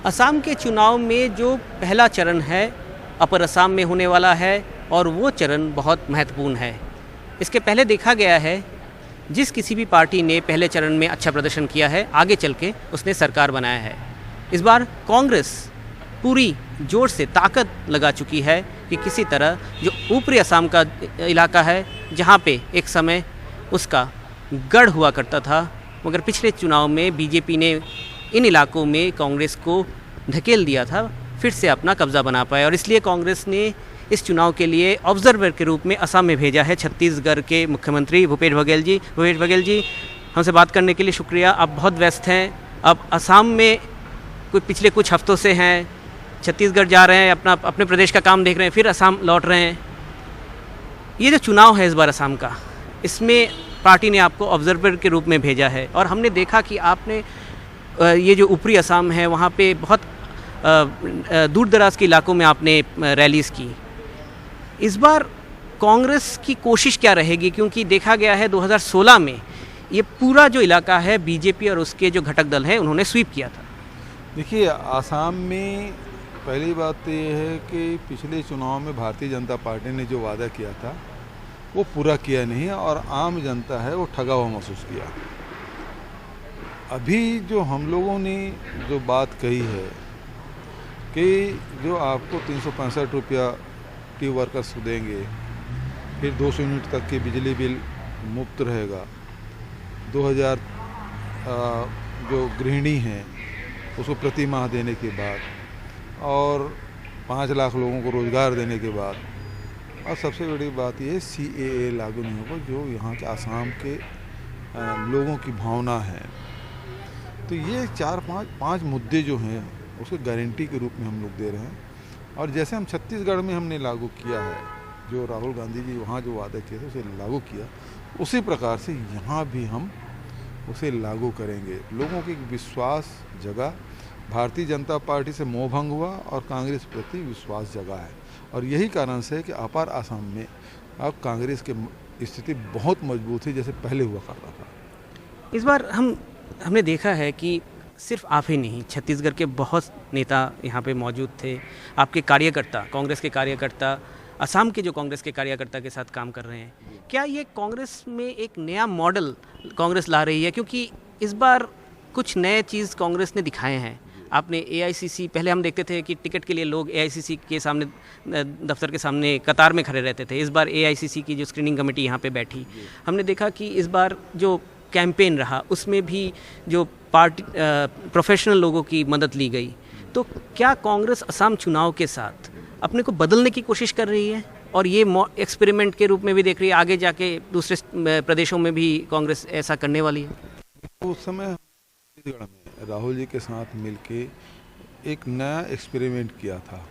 असम के चुनाव में जो पहला चरण है अपर असम में होने वाला है और वो चरण बहुत महत्वपूर्ण है। इसके पहले देखा गया है जिस किसी भी पार्टी ने पहले चरण में अच्छा प्रदर्शन किया है आगे चल के उसने सरकार बनाया है। इस बार कांग्रेस पूरी जोर से ताकत लगा चुकी है कि किसी तरह जो ऊपरी असम का इलाका है जहाँ पे एक समय उसका गढ़ हुआ करता था, मगर पिछले चुनाव में बीजेपी ने इन इलाकों में कांग्रेस को धकेल दिया था, फिर से अपना कब्जा बना पाया और इसलिए कांग्रेस ने इस चुनाव के लिए ऑब्जर्वर के रूप में असम में भेजा है छत्तीसगढ़ के मुख्यमंत्री भूपेश बघेल जी। भूपेश बघेल जी, हमसे बात करने के लिए शुक्रिया। आप बहुत व्यस्त हैं, अब असम में पिछले कुछ हफ्तों से हैं, छत्तीसगढ़ जा रहे हैं, अपने प्रदेश का काम देख रहे हैं, फिर असम लौट रहे हैं। ये जो चुनाव है इस बार असम का, इसमें पार्टी ने आपको ऑब्जर्वर के रूप में भेजा है और हमने देखा कि आपने ये जो ऊपरी असम है वहाँ पे बहुत दूर दराज के इलाकों में आपने रैलीज़ की। इस बार कांग्रेस की कोशिश क्या रहेगी, क्योंकि देखा गया है 2016 में ये पूरा जो इलाका है बीजेपी और उसके जो घटक दल हैं उन्होंने स्वीप किया था। देखिए, आसाम में पहली बात तो ये है कि पिछले चुनाव में भारतीय जनता पार्टी ने जो वादा किया था वो पूरा किया नहीं और आम जनता है वो ठगा हुआ महसूस किया। अभी जो हम लोगों ने जो बात कही है कि जो आपको 365 रुपया टी वर्कर्स को देंगे, फिर 200 यूनिट तक की बिजली बिल मुफ्त रहेगा, 2000 जो गृहिणी हैं उसको प्रति माह देने के बाद और 5 लाख लोगों को रोज़गार देने के बाद, और सबसे बड़ी बात ये CAA लागू नहीं होगा जो यहाँ के आसाम के लोगों की भावना है। तो ये 4-5 मुद्दे जो हैं उसको गारंटी के रूप में हम लोग दे रहे हैं। और जैसे हम छत्तीसगढ़ में हमने लागू किया है, जो राहुल गांधी जी वहाँ जो वादे किए थे उसे लागू किया, उसी प्रकार से यहाँ भी हम उसे लागू करेंगे। लोगों की विश्वास जगा, भारतीय जनता पार्टी से मोह भंग हुआ और कांग्रेस प्रति विश्वास जगा है और यही कारण से है कि अपार आसाम में अब कांग्रेस की स्थिति बहुत मजबूत है जैसे पहले हुआ करता था। इस बार हमने देखा है कि सिर्फ आप ही नहीं, छत्तीसगढ़ के बहुत नेता यहाँ पे मौजूद थे, आपके कार्यकर्ता, कांग्रेस के कार्यकर्ता असम के जो कांग्रेस के कार्यकर्ता के साथ काम कर रहे हैं। क्या ये कांग्रेस में एक नया मॉडल कांग्रेस ला रही है, क्योंकि इस बार कुछ नए चीज़ कांग्रेस ने दिखाए हैं। आपने AICC, पहले हम देखते थे कि टिकट के लिए लोग AICC के सामने, दफ्तर के सामने कतार में खड़े रहते थे। इस बार AICC की जो स्क्रीनिंग कमेटी यहाँ पे बैठी, हमने देखा कि इस बार जो कैंपेन रहा उसमें भी जो पार्टी प्रोफेशनल लोगों की मदद ली गई। तो क्या कांग्रेस असम चुनाव के साथ अपने को बदलने की कोशिश कर रही है और ये एक्सपेरिमेंट के रूप में भी देख रही है, आगे जाके दूसरे प्रदेशों में भी कांग्रेस ऐसा करने वाली है? उस समय छत्तीसगढ़ में राहुल जी के साथ मिलके एक नया एक्सपेरिमेंट किया था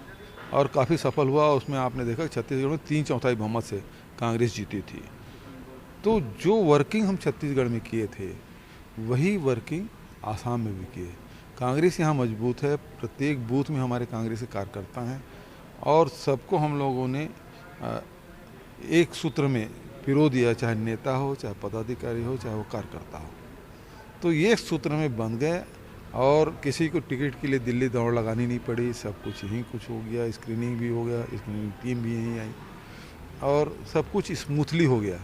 और काफ़ी सफल हुआ। उसमें आपने देखा छत्तीसगढ़ में 3/4 बहुमत से कांग्रेस जीती थी। तो जो वर्किंग हम छत्तीसगढ़ में किए थे वही वर्किंग आसाम में भी किए। कांग्रेस यहाँ मजबूत है, प्रत्येक बूथ में हमारे कांग्रेस के कार्यकर्ता हैं और सबको हम लोगों ने एक सूत्र में पिरो दिया, चाहे नेता हो, चाहे पदाधिकारी हो, चाहे वो कार्यकर्ता हो। तो ये सूत्र में बंध गए और किसी को टिकट के लिए दिल्ली दौड़ लगानी नहीं पड़ी, सब कुछ यहीं कुछ हो गया, स्क्रीनिंग भी हो गया, स्क्रीनिंग टीम भी यहीं आई और सब कुछ स्मूथली हो गया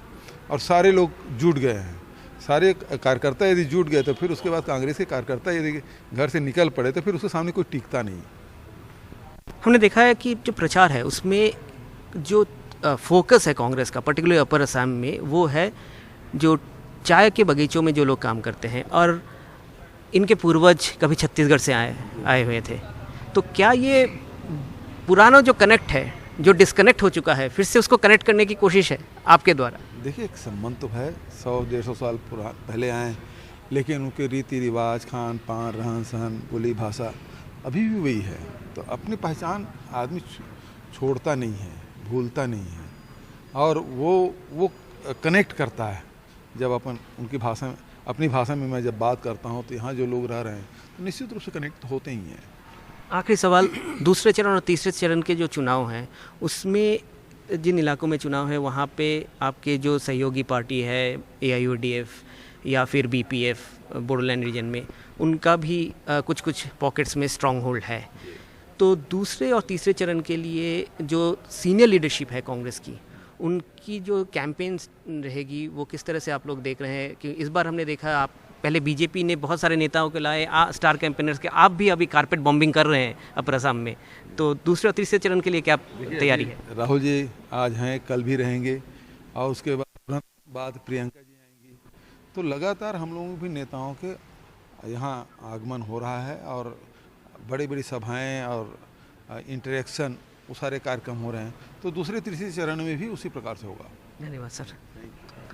और सारे लोग जुट गए हैं। सारे कार्यकर्ता यदि जुट गए तो फिर उसके बाद कांग्रेस के कार्यकर्ता यदि घर से निकल पड़े तो फिर उसके सामने कोई टिकता नहीं। हमने देखा है कि जो प्रचार है उसमें जो फोकस है कांग्रेस का, पर्टिकुलर अपर असम में, वो है जो चाय के बगीचों में जो लोग काम करते हैं और इनके पूर्वज कभी छत्तीसगढ़ से आए हुए थे। तो क्या ये पुराना जो कनेक्ट है, जो डिस्कनेक्ट हो चुका है, फिर से उसको कनेक्ट करने की कोशिश है आपके द्वारा? देखिए, एक संबंध तो है, 100-150 साल पहले आए, लेकिन उनके रीति रिवाज, खान पान, रहन सहन, बोली भाषा अभी भी वही है। तो अपनी पहचान आदमी छोड़ता नहीं है, भूलता नहीं है और वो कनेक्ट करता है। जब अपन उनकी भाषा में, अपनी भाषा में मैं जब बात करता हूँ तो यहाँ जो लोग रह रहे हैं तो निश्चित रूप से कनेक्ट होते ही हैं। आखिरी सवाल, दूसरे चरण और तीसरे चरण के जो चुनाव हैं उसमें जिन इलाकों में चुनाव है वहाँ पे आपके जो सहयोगी पार्टी है AIUDF या फिर बीपीएफ बोडोलैंड रीजन में, उनका भी कुछ कुछ पॉकेट्स में स्ट्रॉन्ग होल्ड है। तो दूसरे और तीसरे चरण के लिए जो सीनियर लीडरशिप है कांग्रेस की, उनकी जो कैंपेन रहेगी वो किस तरह से आप लोग देख रहे हैं? कि इस बार हमने देखा, आप पहले बीजेपी ने बहुत सारे नेताओं को लाए, स्टार कैंपेनर्स के, आप भी अभी कारपेट बॉम्बिंग कर रहे हैं अपर असम में, तो दूसरे और तीसरे चरण के लिए क्या तैयारी है? राहुल जी आज हैं, कल भी रहेंगे और उसके बाद प्रियंका जी आएंगी। तो लगातार हम लोगों भी नेताओं के यहाँ आगमन हो रहा है और बड़ी बड़ी सभाएं और इंटरेक्शन, वो सारे कार्यक्रम हो रहे हैं। तो दूसरे तीसरे चरण में भी उसी प्रकार से होगा। धन्यवाद सर।